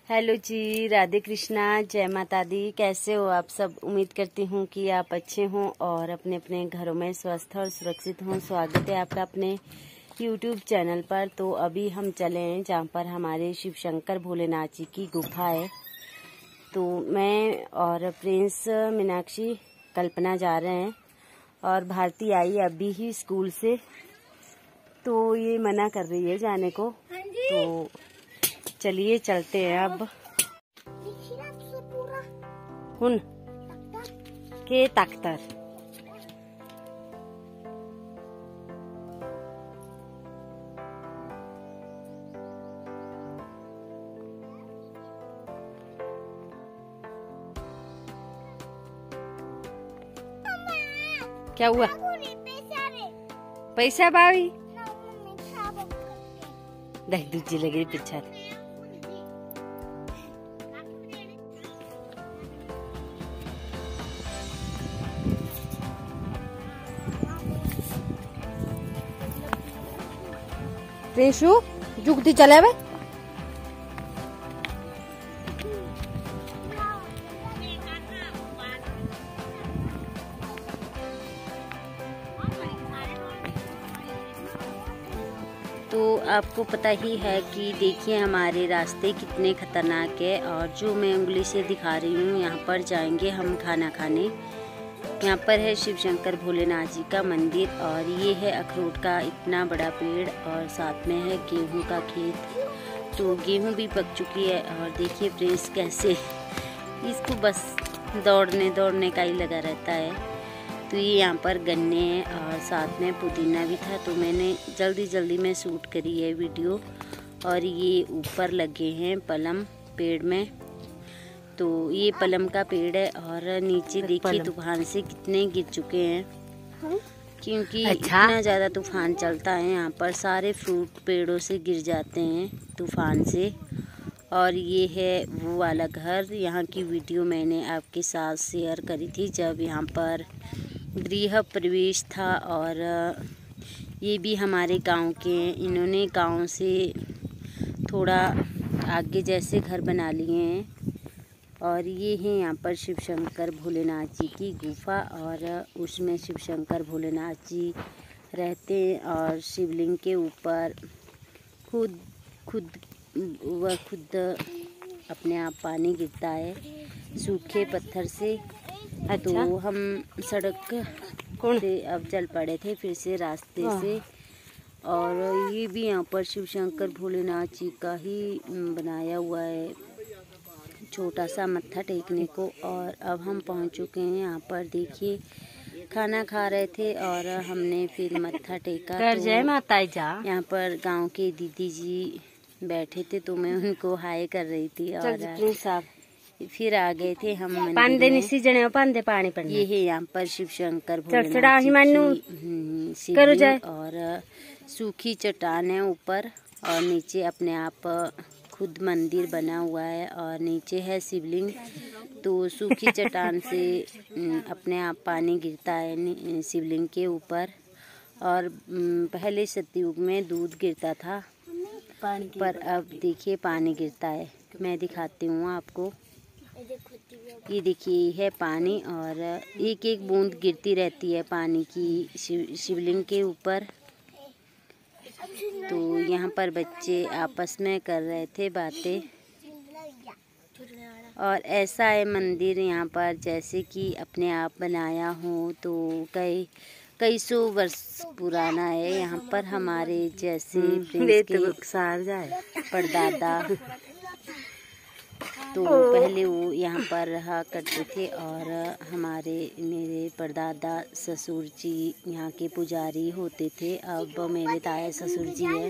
Hello जी, राधे कृष्णा, जय माता दी। कैसे हो आप सब? उम्मीद करती हूँ कि आप अच्छे हों और अपने अपने घरों में स्वस्थ और सुरक्षित हों। स्वागत है आपका अपने YouTube चैनल पर। तो अभी हम चले हैं जहाँ पर हमारे शिव शंकर भोलेनाथ जी की गुफा है। तो मैं और प्रिंस, मीनाक्षी, कल्पना जा रहे हैं और भारती आई अभी ही स्कूल से, तो ये मना कर रही है जाने को। तो चलिए चलते हैं अब। हुन के तख्तर क्या हुआ? पैसा बावी देख दूजी लगे पीछे। प्रेशु जुगती चले बे। तो आपको पता ही है कि देखिए हमारे रास्ते कितने खतरनाक है। और जो मैं उंगली से दिखा रही हूँ, यहाँ पर जाएंगे हम खाना खाने। यहाँ पर है शिव शंकर भोलेनाथ जी का मंदिर और ये है अखरोट का इतना बड़ा पेड़ और साथ में है गेहूं का खेत। तो गेहूं भी पक चुकी है और देखिए प्रिंस कैसे इसको बस दौड़ने का ही लगा रहता है। तो ये यहाँ पर गन्ने हैं और साथ में पुदीना भी था, तो मैंने जल्दी में शूट करी है वीडियो। और ये ऊपर लगे हैं पलम पेड़ में। तो ये पलम का पेड़ है और नीचे देखिए तूफान से कितने गिर चुके हैं, क्योंकि इतना ज़्यादा तूफान चलता है यहाँ पर। सारे फ्रूट पेड़ों से गिर जाते हैं तूफान से। और ये है वो वाला घर, यहाँ की वीडियो मैंने आपके साथ शेयर करी थी जब यहाँ पर गृह प्रवेश था। और ये भी हमारे गांव के हैं। इन्होंने गांव से थोड़ा आगे जैसे घर बना लिए हैं। और ये है यहाँ पर शिव शंकर भोलेनाथ जी की गुफा और उसमें शिव शंकर भोलेनाथ जी रहते हैं। और शिवलिंग के ऊपर खुद अपने आप पानी गिरता है सूखे पत्थर से। तो हम सड़क से अब चल पड़े थे फिर से रास्ते से। और ये भी यहाँ पर शिव शंकर भोलेनाथ जी का ही बनाया हुआ है, छोटा सा मत्था टेकने को। और अब हम पहुँच चुके हैं यहाँ पर। देखिए खाना खा रहे थे और हमने फिर मत्था टेका। तो जय माता जा। यहाँ पर गांव के दीदी जी बैठे थे, तो मैं उनको हाय कर रही थी। और फिर आ गए थे हम मंदिर में। ये है यहाँ पर शिव शंकर भोलेनाथ जी की शिवलिंग और सूखी चट्टान है ऊपर और नीचे अपने आप खुद मंदिर बना हुआ है और नीचे है शिवलिंग। तो सूखी चट्टान से अपने आप पानी गिरता है शिवलिंग के ऊपर। और पहले सतयुग में दूध गिरता था, पर अब देखिए पानी गिरता है। मैं दिखाती हूँ आपको। ये देखिए है पानी और एक एक बूंद गिरती रहती है पानी की शिवलिंग के ऊपर। तो यहाँ पर बच्चे आपस में कर रहे थे बातें। और ऐसा है मंदिर यहाँ पर जैसे कि अपने आप बनाया हो। तो कई सौ वर्ष पुराना है। यहाँ पर हमारे जैसे प्रिंस के परदादा तो पहले वो यहाँ पर रहा करते थे। और मेरे परदादा ससुर जी यहाँ के पुजारी होते थे। अब मेरे ताया ससुर जी है,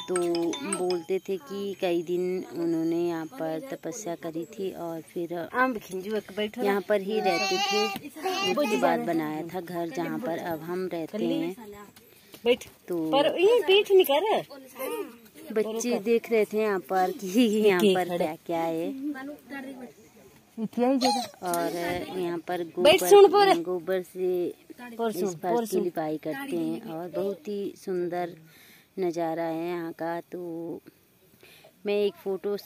तो बोलते थे कि कई दिन उन्होंने यहाँ पर तपस्या करी थी और फिर यहाँ पर ही रहते थे। उसके बाद बनाया था घर जहाँ पर अब हम रहते हैं। तो बच्चे देख रहे थे यहाँ पर कि यहाँ पर क्या क्या है। और यहाँ पर गोबर से इस फर्श की लिपाई करते हैं और बहुत ही सुंदर नज़ारा है यहाँ का। तो मैं एक फ़ोटो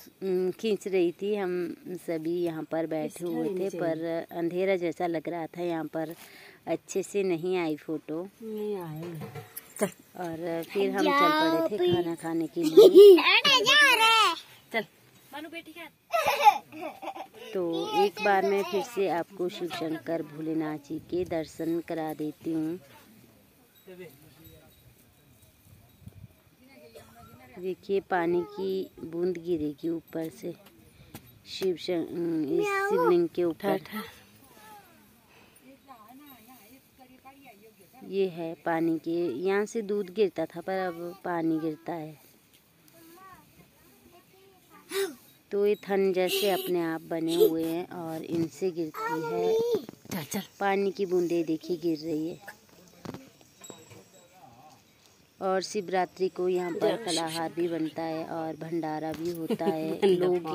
खींच रही थी। हम सभी यहाँ पर बैठे हुए थे, पर अंधेरा जैसा लग रहा था, यहाँ पर अच्छे से नहीं आई फ़ोटो। और फिर हम चल पड़े थे खाना खाने के लिए। चल तो एक बार मैं फिर से आपको शिव शंकर भोलेनाथ जी के दर्शन करा देती हूँ। देखिए पानी की बूंद गिरेगी ऊपर से इस शिवलिंग के ऊपर। ये है पानी के, यहाँ से दूध गिरता था पर अब पानी गिरता है। तो ये थन जैसे अपने आप बने हुए हैं और इनसे गिरती है पानी की बूंदें। देखिए गिर रही है। और शिवरात्रि को यहाँ पर फलाहार भी बनता है और भंडारा भी होता है। लोग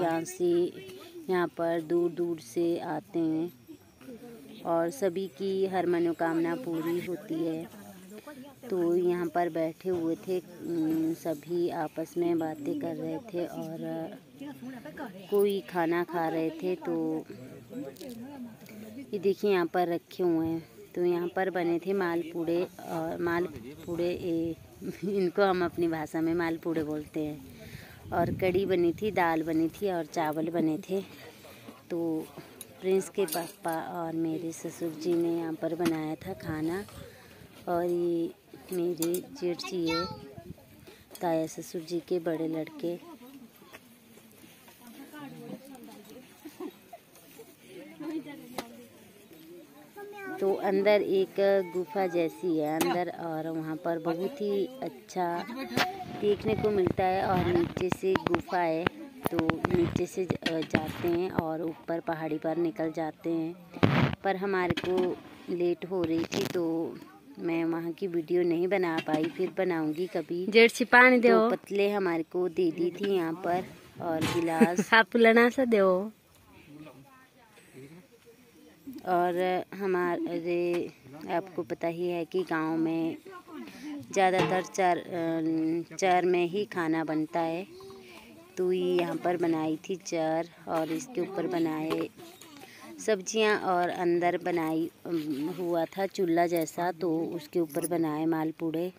यहाँ पर दूर दूर से आते हैं और सभी की हर मनोकामना पूरी होती है। तो यहाँ पर बैठे हुए थे, सभी आपस में बातें कर रहे थे और कोई खाना खा रहे थे। तो ये देखिए यहाँ पर रखे हुए हैं। तो यहाँ पर बने थे मालपूड़े, और मालपूड़े इनको हम अपनी भाषा में मालपूड़े बोलते हैं। और कढ़ी बनी थी, दाल बनी थी और चावल बने थे। तो प्रिंस के पापा और मेरे ससुर जी ने यहाँ पर बनाया था खाना। और ये मेरे जेठ जी है, ताया ससुर जी के बड़े लड़के। तो अंदर एक गुफा जैसी है अंदर, और वहाँ पर बहुत ही अच्छा देखने को मिलता है। और नीचे से गुफा है, तो नीचे से जाते हैं और ऊपर पहाड़ी पर निकल जाते हैं। पर हमारे को लेट हो रही थी तो मैं वहाँ की वीडियो नहीं बना पाई, फिर बनाऊंगी कभी। जेठ से पानी दो। तो पतले हमारे को दे दी थी यहाँ पर, और गिलास आप लना सा दो। और हमारे आपको पता ही है कि गांव में ज़्यादातर चर में ही खाना बनता है। तो ये यहाँ पर बनाई थी चर, और इसके ऊपर बनाए सब्जियां, और अंदर बनाई हुआ था चूल्हा जैसा, तो उसके ऊपर बनाए मालपूड़े।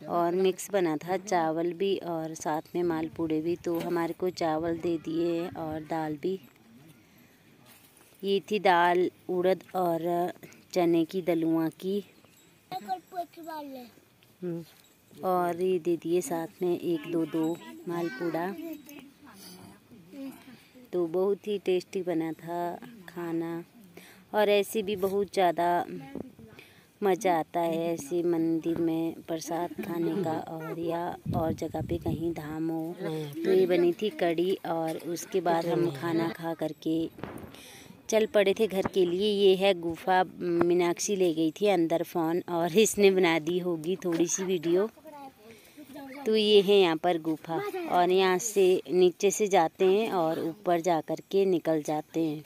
और मिक्स बना था चावल भी और साथ में मालपूड़े भी। तो हमारे को चावल दे दिए और दाल भी। ये थी दाल उड़द और चने की दलुआ की। और ये दे दिए साथ में 1-2 मालपूड़ा। तो बहुत ही टेस्टी बना था खाना। और ऐसे भी बहुत ज़्यादा मज़ा आता है ऐसे मंदिर में प्रसाद खाने का, और या और जगह पे कहीं धाम हो। तो ये बनी थी कढ़ी, और उसके बाद हम खाना खा करके चल पड़े थे घर के लिए। ये है गुफा, मीनाक्षी ले गई थी अंदर फ़ोन, और इसने बना दी होगी थोड़ी सी वीडियो। तो ये है यहाँ पर गुफा, और यहाँ से नीचे से जाते हैं और ऊपर जा कर के निकल जाते हैं।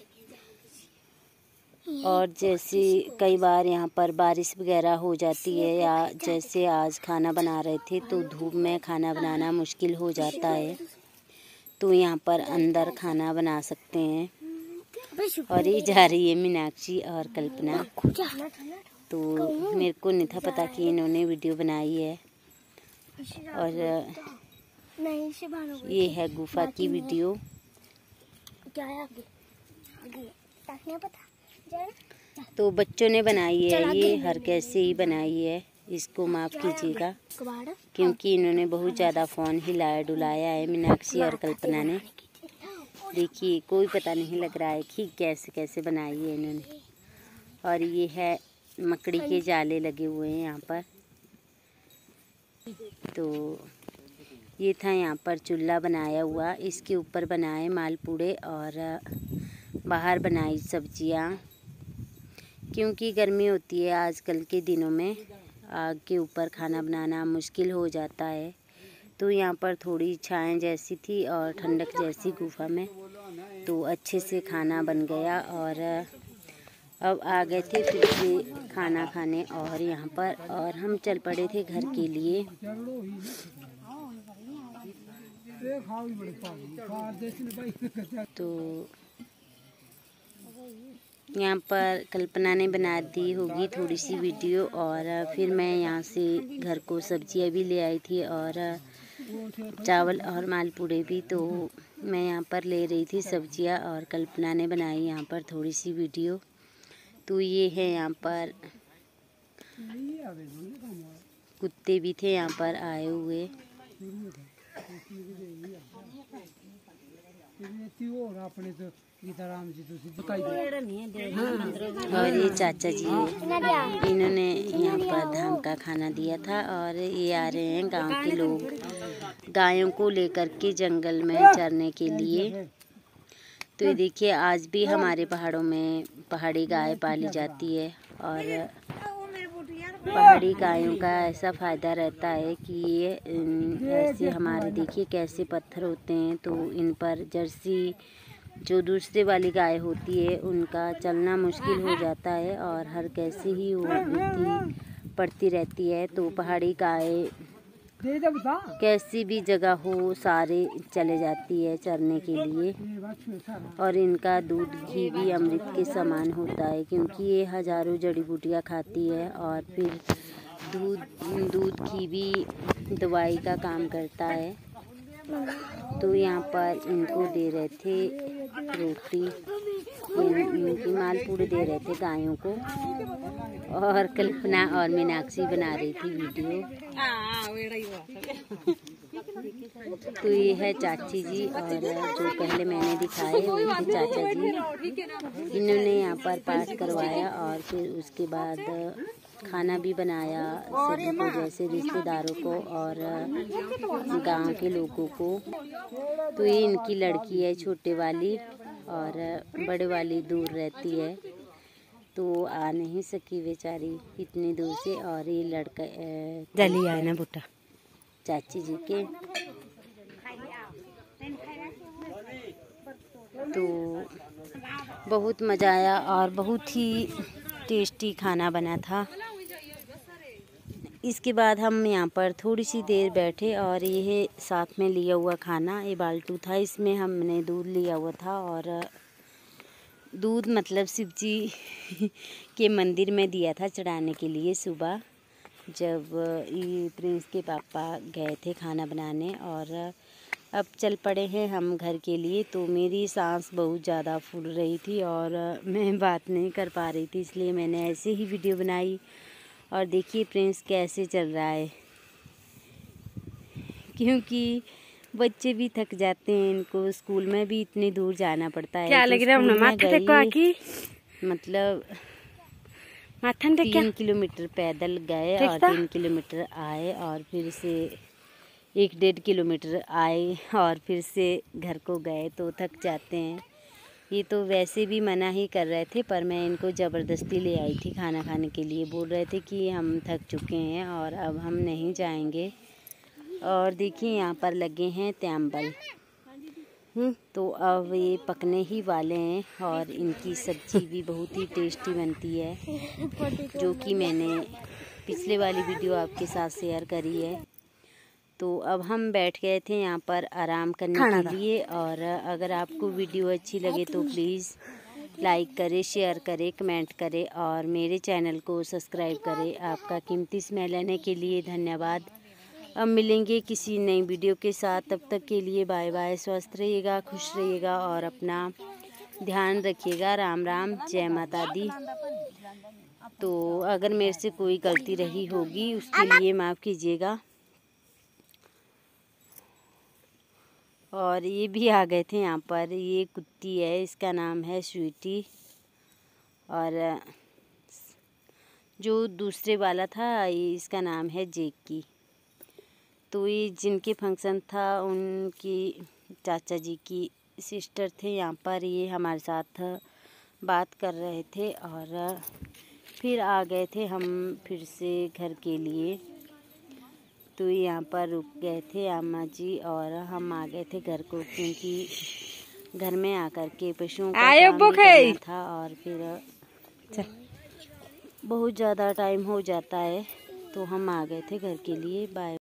और जैसे कई बार यहाँ पर बारिश वगैरह हो जाती है, या जैसे आज खाना बना रहे थे तो धूप में खाना बनाना मुश्किल हो जाता है, तो यहाँ पर अंदर खाना बना सकते हैं। और ये जा रही है मीनाक्षी और कल्पना। तो मेरे को नहीं था पता कि इन्होंने वीडियो बनाई है। और ये है गुफा की वीडियो। तो बच्चों ने बनाई है, ये हर कैसे ही बनाई है, इसको माफ़ कीजिएगा, क्योंकि इन्होंने बहुत ज़्यादा फ़ोन हिलाया डुलाया है मीनाक्षी और कल्पना ने। देखिए कोई पता नहीं लग रहा है कि कैसे कैसे बनाई है इन्होंने। और ये है मकड़ी के जाले लगे हुए हैं यहाँ पर। तो ये था यहाँ पर चूल्हा बनाया हुआ, इसके ऊपर बनाए मालपूड़े और बाहर बनाई सब्जियाँ। क्योंकि गर्मी होती है आजकल के दिनों में, आग के ऊपर खाना बनाना मुश्किल हो जाता है। तो यहाँ पर थोड़ी छाएं जैसी थी और ठंडक जैसी गुफा में, तो अच्छे से खाना बन गया। और अब आ गए थे फिर से खाना खाने और यहाँ पर, और हम चल पड़े थे घर के लिए। तो यहाँ पर कल्पना ने बना दी होगी थोड़ी सी वीडियो, और फिर मैं यहाँ से घर को सब्जियाँ भी ले आई थी और चावल और मालपूड़े भी। तो मैं यहाँ पर ले रही थी सब्जियाँ और कल्पना ने बनाई यहाँ पर थोड़ी सी वीडियो। तो ये है यहाँ पर कुत्ते भी थे यहाँ पर आए हुए, और ये चाचा जी है, इन्होंने यहाँ पर धाम का खाना दिया था। और ये आ रहे हैं गांव के लोग गायों को लेकर के जंगल में चरने के लिए। तो ये देखिए आज भी हमारे पहाड़ों में पहाड़ी गाय पाली जाती है, और पहाड़ी गायों का ऐसा फ़ायदा रहता है कि ये ऐसे हमारे देखिए कैसे पत्थर होते हैं, तो इन पर जर्सी जो दूसरे वाली गाय होती है उनका चलना मुश्किल हो जाता है, और हर कैसे ही वो गिरती पड़ती रहती है। तो पहाड़ी गाय कैसी भी जगह हो सारे चले जाती है चरने के लिए, और इनका दूध घी भी अमृत के समान होता है, क्योंकि ये हजारों जड़ी बूटियाँ खाती है, और फिर दूध घी भी दवाई का काम करता है। तो यहाँ पर इनको दे रहे थे रोटी, इनकी मालपूड़े दे रहे थे गायों को, और कल्पना और मीनाक्षी बना रही थी वीडियो। तो ये है चाची जी, और जो पहले मैंने दिखाए वो थे चाचा जी। इन्होंने यहाँ पर पाठ करवाया और फिर उसके बाद खाना भी बनाया सभी को, जैसे रिश्तेदारों को और गांव के लोगों को। तो ये इनकी लड़की है छोटे वाली, और बड़े वाली दूर रहती है, तो आ नहीं सकी बेचारी इतनी दूर से। और ये लड़का जली आए ना बुट्टा चाची जी के। तो बहुत मज़ा आया और बहुत ही टेस्टी खाना बना था। इसके बाद हम यहाँ पर थोड़ी सी देर बैठे, और ये साथ में लिया हुआ खाना ये बाल्टू था, इसमें हमने दूध लिया हुआ था, और दूध मतलब शिव जी के मंदिर में दिया था चढ़ाने के लिए सुबह, जब ये प्रिंस के पापा गए थे खाना बनाने। और अब चल पड़े हैं हम घर के लिए। तो मेरी सांस बहुत ज़्यादा फूल रही थी और मैं बात नहीं कर पा रही थी, इसलिए मैंने ऐसे ही वीडियो बनाई। और देखिए प्रिंस कैसे चल रहा है, क्योंकि बच्चे भी थक जाते हैं, इनको स्कूल में भी इतनी दूर जाना पड़ता है। क्या लग रहा है मतलब 3 किलोमीटर पैदल गए और 3 किलोमीटर आए, और फिर से 1-1.5 किलोमीटर आए और फिर से घर को गए, तो थक जाते हैं। ये तो वैसे भी मना ही कर रहे थे, पर मैं इनको ज़बरदस्ती ले आई थी खाना खाने के लिए। बोल रहे थे कि हम थक चुके हैं और अब हम नहीं जाएंगे। और देखिए यहाँ पर लगे हैं त्यांबल, तो अब ये पकने ही वाले हैं, और इनकी सब्ज़ी भी बहुत ही टेस्टी बनती है, जो कि मैंने पिछले वाली वीडियो आपके साथ शेयर करी है। तो अब हम बैठ गए थे यहाँ पर आराम करने के लिए। और अगर आपको वीडियो अच्छी लगे तो प्लीज़ लाइक करें, शेयर करें, कमेंट करें और मेरे चैनल को सब्सक्राइब करें। आपका कीमती समय लेने के लिए धन्यवाद। अब मिलेंगे किसी नई वीडियो के साथ, तब तक के लिए बाय बाय। स्वस्थ रहिएगा, खुश रहिएगा और अपना ध्यान रखिएगा। राम राम, जय माता दी। तो अगर मेरे से कोई गलती रही होगी उसके लिए माफ़ कीजिएगा। और ये भी आ गए थे यहाँ पर, ये कुत्ती है, इसका नाम है स्वीटी, और जो दूसरे वाला था इसका नाम है जेकी। तो ये जिनके फंक्शन था उनकी चाचा जी की सिस्टर थे यहाँ पर, ये हमारे साथ बात कर रहे थे और फिर आ गए थे हम फिर से घर के लिए। तो यहाँ पर रुक गए थे अम्मा जी और हम आ गए थे घर को, क्योंकि घर में आकर के पशुओं का काम करना था और फिर बहुत ज़्यादा टाइम हो जाता है, तो हम आ गए थे घर के लिए। बाय।